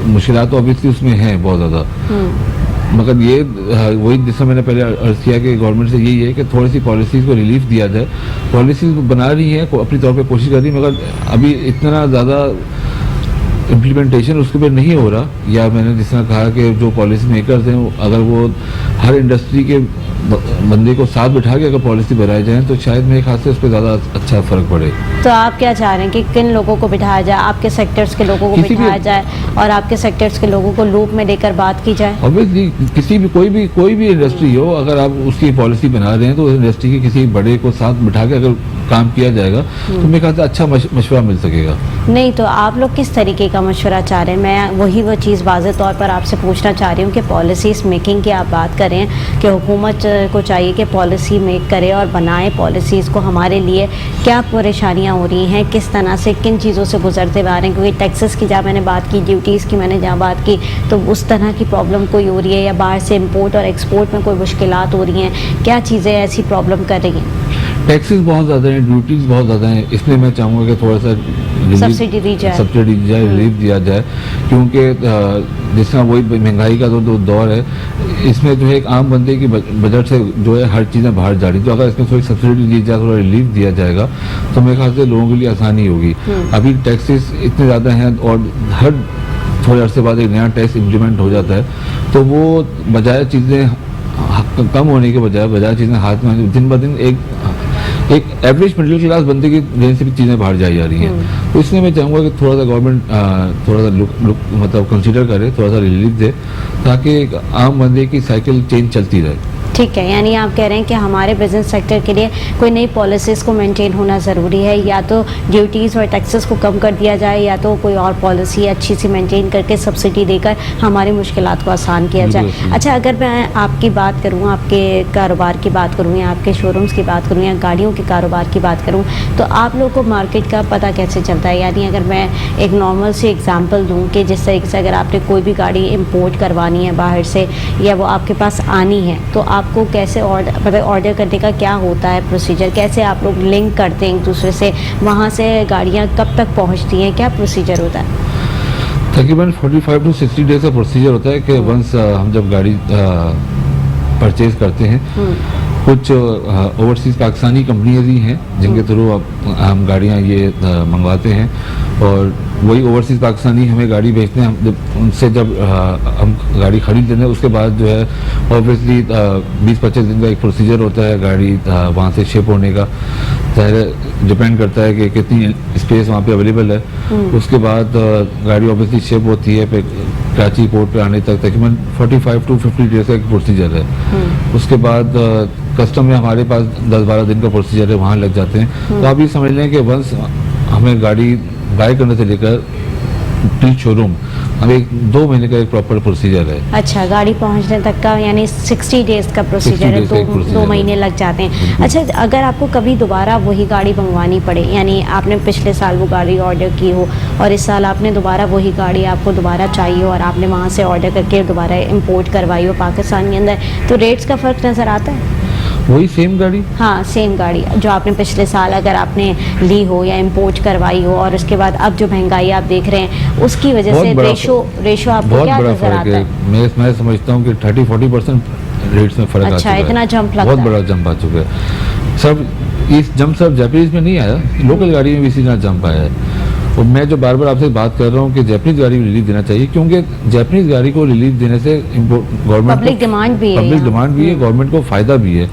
मुश्किलात तो ऑब्वियसली उसमें हैं बहुत ज़्यादा। मगर ये वही जिससे मैंने पहले अर्ज किया कि गवर्नमेंट से यही है कि थोड़ी सी पॉलिसीज़ को रिलीफ दिया जाए। पॉलिसीज़ बना रही हैं, अपनी तौर पे कोशिश कर रही है, मगर अभी इतना ज़्यादा इम्प्लीमेंटेशन उसके ऊपर नहीं हो रहा। या मैंने जिस तरह कहा कि जो पॉलिसी मेकर्स हैं अगर वो हर इंडस्ट्री के बंदे को साथ बिठा के अगर पॉलिसी बनाई जाए तो शायद मेरे ख्याल से उस पर ज़्यादा अच्छा फ़र्क पड़े। तो आप क्या चाह रहे हैं कि किन लोगों को बिठाया जाए? आपके सेक्टर्स के लोगों को बिठाया जाए और आपके सेक्टर्स के लोगों को लूप में लेकर बात की जाए? ऑब्वियसली किसी भी कोई भी इंडस्ट्री हो, अगर आप उसकी पॉलिसी बना रहे हैं तो उस इंडस्ट्री के किसी बड़े को साथ बिठा के अगर काम किया जाएगा तो मेरे ख्याल से अच्छा मशवरा मिल सकेगा। नहीं तो आप लोग किस तरीके का मशवरा चाह रहे हैं? मैं वो चीज़ वाज़े तौर पर आपसे पूछना चाह रही हूँ कि पॉलिसीज़ मेकिंग की आप बात करें कि हुकूमत को चाहिए कि पॉलिसी मेक करे और बनाए पॉलिसीज़ को। हमारे लिए क्या परेशानियाँ हो रही हैं, किस तरह से किन चीज़ों से गुजरते हुए आ रहे हैं? क्योंकि टैक्सेस की जहाँ मैंने बात की, ड्यूटीज़ की मैंने जहाँ बात की, तो उस तरह की प्रॉब्लम कोई हो रही है, या बाहर से इम्पोर्ट और एक्सपोर्ट में कोई मुश्किलात हो रही हैं? क्या चीज़ें ऐसी प्रॉब्लम कर रही हैं? टैक्सेस बहुत ज़्यादा हैं, ड्यूटीज़ बहुत ज़्यादा हैं, इसलिए मैं चाहूँगा कि थोड़ा सा सब्सिडी दी जाए, रिलीफ दिया जाए, क्योंकि जिस तरह वही महंगाई का जो दौर है, इसमें जो है एक आम बंदे की बजट से जो है हर चीज़ें बाहर जा रही, तो अगर इसमें थोड़ी सब्सिडी दी जाए, थोड़ा रिलीफ दिया जाएगा तो मेरे ख्याल से लोगों के लिए आसानी होगी। अभी टैक्सेस इतने ज़्यादा हैं और हर थोड़े अर्से बाद एक नया टैक्स इम्प्लीमेंट हो जाता है, तो वो बजाय चीज़ें कम होने के बजाय चीज़ें हाथ में दिन ब दिन एक एवरेज मिडिल क्लास बंदे की रेंज से भी चीज़ें बाहर जाई जा रही हैं। तो इसलिए मैं चाहूँगा कि थोड़ा सा गवर्नमेंट थोड़ा सा लुक मतलब कंसीडर करे, थोड़ा सा रिलीफ दे, ताकि एक आम बंदे की साइकिल चेंज चलती रहे। ठीक है, यानी आप कह रहे हैं कि हमारे बिजनेस सेक्टर के लिए कोई नई पॉलिसीज़ को मेंटेन होना ज़रूरी है, या तो ड्यूटीज़ और टैक्सेस को कम कर दिया जाए, या तो कोई और पॉलिसी अच्छी सी मेंटेन करके सब्सिडी देकर हमारी मुश्किलात को आसान किया जाए। अच्छा, अगर मैं आपकी बात करूँ, आपके कारोबार की बात करूँ, या आपके शोरूम्स की बात करूँ, या गाड़ियों के कारोबार की बात करूँ, तो आप लोगों को मार्केट का पता कैसे चलता है? यानी अगर मैं एक नॉर्मल सी एग्जाम्पल दूँ कि जिस तरीके से अगर आपने कोई भी गाड़ी इम्पोर्ट करवानी है बाहर से, या वो आपके पास आनी है, तो आपको कैसे ऑर्डर करने का क्या होता है प्रोसीजर? कैसे आप लोग लिंक करते हैं एक दूसरे से? वहाँ से गाड़ियाँ कब तक पहुँचती हैं? क्या प्रोसीजर होता है? तकरीबन 45 to 60 डेज का प्रोसीजर होता है कि वंस हम जब गाड़ी परचेज करते हैं, कुछ ओवरसीज़ पाकिस्तानी कंपनियाँ ही हैं जिनके थ्रू हम गाड़ियाँ ये मंगवाते हैं, और वही ओवरसीज़ पाकिस्तानी हमें गाड़ी भेजते हैं। उनसे जब हम गाड़ी खरीद लेते हैं उसके बाद जो है ऑब्वियसली 20-25 दिन का एक प्रोसीजर होता है गाड़ी वहाँ से शिप होने का। डिपेंड करता है कि कितनी स्पेस वहाँ पे अवेलेबल है। उसके बाद गाड़ी ऑब्वियसली शिप होती है, फिर कराची पोर्ट पे आने तक तकरीबन 45 to 50 डेज का एक प्रोसीजर है। उसके बाद कस्टम में हमारे पास 10-12 दिन का प्रोसीजर है, वहाँ लग जाते हैं। तो आप ये समझ लें कि वंस हमें गाड़ी बाय करने से लेकर टी शोरूम अब 2 महीने का एक प्रॉपर प्रोसीजर है। अच्छा, गाड़ी पहुंचने तक का यानी 60 डेज का प्रोसीजर है, 2 महीने लग जाते हैं। अच्छा, अगर आपको कभी दोबारा वही गाड़ी मंगवानी पड़े, यानी आपने पिछले साल वो गाड़ी ऑर्डर की हो और इस साल आपने दोबारा वही गाड़ी आपको दोबारा चाहिए और आपने वहाँ से ऑर्डर करके दोबारा इंपोर्ट करवाई हो पाकिस्तान के अंदर, तो रेट्स का फ़र्क नज़र आता है? वही सेम गाड़ी? हाँ, सेम गाड़ी जो आपने पिछले साल अगर आपने ली हो या इंपोर्ट करवाई हो, और उसके बाद अब जो महंगाई आप देख रहे हैं उसकी वजह से रेशो आपको क्या नजर आता है? मैं समझता हूँ कि 30-40% रेट्स में फर्क आ चुका है। इतना जंप लगता है, बहुत बड़ा जंप आ चुका है। सब इस जंप सब जापानीज में नहीं आया, लोकल गाड़ी में भी इसी तरह जंप आया है। और मैं जो बार बार आपसे बात कर रहा हूँ कि जापानीज गाड़ी को रिलीफ देना चाहिए, क्योंकि जापानीज गाड़ी को रिलीफ देने से गवर्नमेंट पब्लिक डिमांड भी है, गवर्नमेंट को फायदा भी है।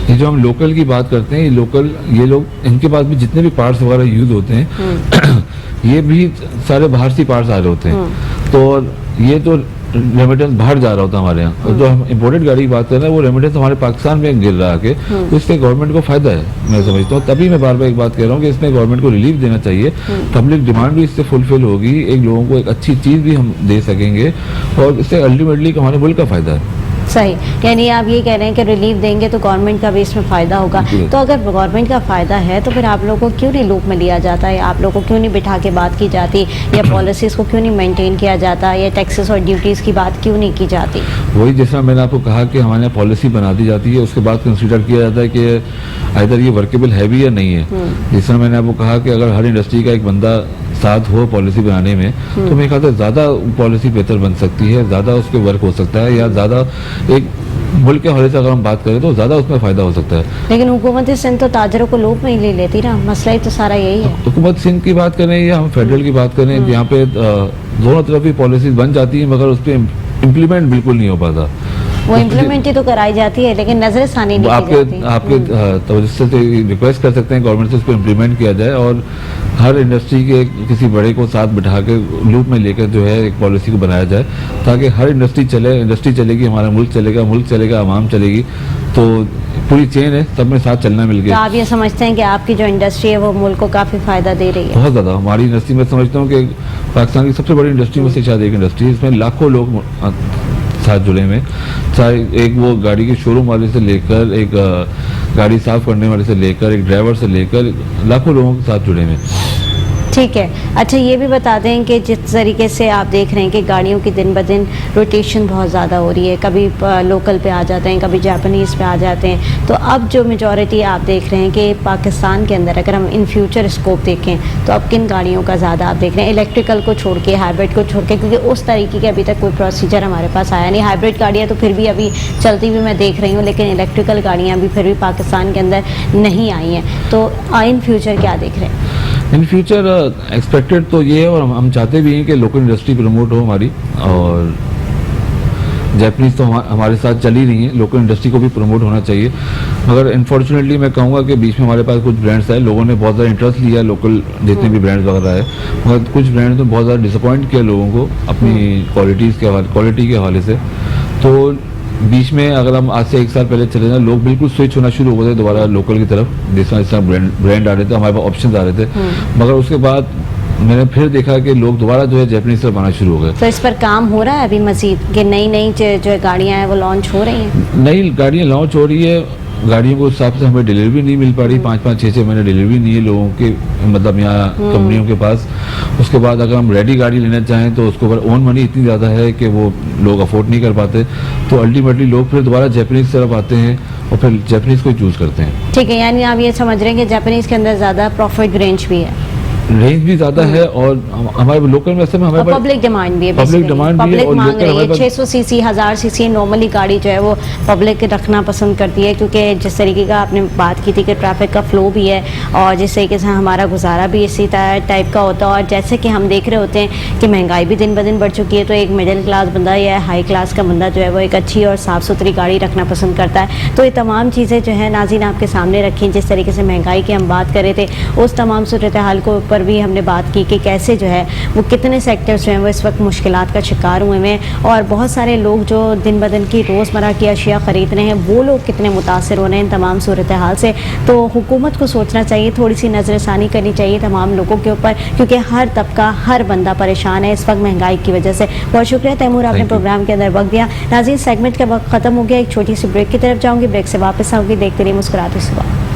ये जो हम लोकल की बात करते हैं, ये लोकल, ये लोग, इनके पास भी जितने भी पार्ट्स वगैरह यूज होते हैं ये भी सारे बाहर से पार्ट्स आ रहे होते हैं, तो ये तो रेमिटेंस बाहर जा रहा होता है हमारे यहाँ, और जो हम इम्पोर्टेड गाड़ी की बात कर रहे हैं वो रेमिटेंस हमारे पाकिस्तान में गिर रहा है, तो इससे गवर्नमेंट को फायदा है, मैं समझता हूँ। तभी मैं बार बार एक बात कह रहा हूँ कि इसमें गवर्नमेंट को रिलीफ देना चाहिए, पब्लिक डिमांड भी इससे फुलफिल होगी, एक लोगों को एक अच्छी चीज़ भी हम दे सकेंगे, और इससे अल्टीमेटली हमारे मुल्क का फायदा है। सही, यानी आप ये कह रहे हैं कि रिलीफ देंगे तो गवर्नमेंट का भी इसमें फ़ायदा होगा। तो अगर गवर्नमेंट का फ़ायदा है तो फिर आप लोगों को क्यों नहीं लूप में लिया जाता है, आप लोगों को क्यों नहीं बिठा के बात की जाती, या पॉलिसीज़ को क्यों नहीं मेंटेन किया जाता, या टैक्सेस और ड्यूटीज़ की बात क्यों नहीं की जाती? वही जैसा मैंने आपको कहा कि हमारे यहाँ पॉलिसी बना दी जाती है, उसके बाद कंसिडर किया जाता है कि आइदर ये वर्केबल है भी या नहीं है। जिस तरह मैंने आपको कहा कि अगर हर इंडस्ट्री का एक बंदा साथ हो पॉलिसी बनाने में, तो मेरे ख्याल से ज़्यादा पॉलिसी बेहतर बन सकती है, ज़्यादा उसके वर्क हो सकता है, या ज़्यादा एक मुल्क के हवाले से अगर हम बात करें तो ज़्यादा उसमें फ़ायदा हो सकता है। लेकिन हुकूमत सिंध तो ताजरों को लूप में ही ले लेती ना, मसला ही तो सारा यही है। हुकूमत सिंध की बात करें या हम फेडरल की बात करें, यहाँ पे दोनों तरफ ही पॉलिसीज बन जाती हैं, मगर उस पर इम्प्लीमेंट बिल्कुल नहीं हो पाता। वो इम्प्लीमेंट ही तो कराई जाती है, लेकिन नजरसानी नहीं की जाती। आपके तो से रिक्वेस्ट कर सकते हैं गवर्नमेंट से उसको इम्प्लीमेंट किया जाए, और हर इंडस्ट्री के किसी बड़े को साथ बिठा के लूप में लेकर जो है एक पॉलिसी को बनाया जाए, ताकि हर इंडस्ट्री चलेगी, हमारा मुल्क चलेगा, आवाम चलेगी, तो पूरी चेन है, सब में साथ चलना मिल गया। तो आप ये समझते हैं कि आपकी जो इंडस्ट्री है वो मुल्क को काफ़ी फ़ायदा दे रही है? बहुत ज़्यादा। हमारी इंडस्ट्री में समझता हूँ कि पाकिस्तान की सबसे बड़ी इंडस्ट्री में से शायद एक इंडस्ट्री, इसमें लाखों लोग साथ जुड़े हुए, चाहे एक वो गाड़ी के शोरूम वाले से लेकर, एक गाड़ी साफ करने वाले से लेकर, एक ड्राइवर से लेकर, लाखों लोगों के साथ जुड़े हुए। ठीक है। अच्छा, ये भी बता दें कि जिस तरीके से आप देख रहे हैं कि गाड़ियों की दिन ब दिन रोटेशन बहुत ज़्यादा हो रही है, कभी लोकल पे आ जाते हैं, कभी जापानीज़ पे आ जाते हैं, तो अब जो मेजॉरिटी आप देख रहे हैं कि पाकिस्तान के अंदर अगर हम इन फ्यूचर स्कोप देखें तो अब किन गाड़ियों का ज़्यादा आप देख रहे हैं, इलेक्ट्रिकल को छोड़ के, हाइब्रिड को छोड़ के, क्योंकि उस तरीके के अभी तक कोई प्रोसीजर हमारे पास आया नहीं। हाइब्रिड गाड़ियाँ तो फिर भी अभी चलती हुई मैं देख रही हूँ, लेकिन इलेक्ट्रिकल गाड़ियाँ भी फिर भी पाकिस्तान के अंदर नहीं आई हैं, तो इन फ्यूचर क्या देख रहे हैं? इन फ्यूचर एक्सपेक्टेड तो ये है, और हम चाहते भी हैं कि लोकल इंडस्ट्री प्रमोट हो हमारी, और जापानीज़ तो हमारे साथ चल ही रही हैं, लोकल इंडस्ट्री को भी प्रमोट होना चाहिए। मगर अनफॉर्चुनेटली मैं कहूँगा कि बीच में हमारे पास कुछ ब्रांड्स आए, लोगों ने बहुत ज़्यादा इंटरेस्ट लिया लोकल जितने भी ब्रांड्स वगैरह है, मगर कुछ ब्रांड्स ने बहुत ज़्यादा डिसअपॉइंट किया लोगों को अपनी क्वालिटी के हवाले से। तो बीच में अगर हम आज से 1 साल पहले चले जाए, लोग बिल्कुल स्विच होना शुरू हो गए दोबारा लोकल की तरफ, जिस तरह ब्रांड आ रहे थे, हमारे पास ऑप्शन आ रहे थे, मगर उसके बाद मैंने फिर देखा कि लोग दोबारा जो है जापानीज़ तरफ आना शुरू हो गए। तो इस पर काम हो रहा है अभी मजीद कि नई जो गाड़ियाँ हैं वो लॉन्च हो रही हैं? नई गाड़ियाँ लॉन्च हो रही है, गाड़ियों को हिसाब से हमें डिलीवरी नहीं मिल पा रही, 5-5, 6-6 महीने डिलीवरी नहीं है लोगों के, मतलब यहाँ कंपनियों के पास। उसके बाद अगर हम रेडी गाड़ी लेना चाहें तो उसके ऊपर ओन मनी इतनी ज़्यादा है कि वो लोग अफोर्ड नहीं कर पाते, तो अल्टीमेटली लोग फिर दोबारा जापानीज़ तरफ आते हैं और फिर जापानीज़ को चूज़ करते हैं। ठीक है, यानी आप ये समझ रहे हैं कि जापानीज़ के अंदर ज़्यादा प्रॉफिट रेंज भी है, रेंज भी ज़्यादा है, और हमारे लोकल में हमारे पब्लिक डिमांड भी है, पब्लिक डिमांड भी है, और मांग रही है। 600 सीसी 1000 सीसी नॉर्मली गाड़ी जो है वो पब्लिक रखना पसंद करती है, क्योंकि जिस तरीके का आपने बात की थी कि ट्रैफिक का फ्लो भी है, और जिस तरीके से हमारा गुजारा भी इसी टाइप का होता है, और जैसे कि हम देख रहे होते हैं कि महंगाई भी दिन ब दिन बढ़ चुकी है, तो एक मिडिल क्लास बंदा या हाई क्लास का बंदा जो है वो एक अच्छी और साफ़ सुथरी गाड़ी रखना पसंद करता है। तो ये तमाम चीज़ें जो है नाज़रीन आपके सामने रखी, जिस तरीके से महंगाई की हम बात कर रहे थे, उस तमाम सूरत हाल को ऊपर भी हमने बात की कि कैसे जो है वो कितने सेक्टर्स जो हैं वो इस वक्त मुश्किलात का शिकार हुए हैं और बहुत सारे लोग जो दिन ब दिन की रोज़मर्रा की अशिया ख़रीद रहे हैं वो लोग कितने मुतासर हो रहे हैं इन तमाम सूरत हाल से। तो हुकूमत को सोचना चाहिए, थोड़ी सी नज़रसानी करनी चाहिए तमाम लोगों के ऊपर, क्योंकि हर तबका हर बंदा परेशान है इस वक्त महंगाई की वजह से। बहुत शुक्रिया तैमूर, आपने प्रोग्राम के अंदर वक्त दिया। नाज़रीन, सेगमेंट का वक्त ख़त्म हो गया, एक छोटी सी ब्रेक की तरफ जाऊँगी, ब्रेक से वापस आऊँगी। देखते रहिए मुस्कुराते सुबह।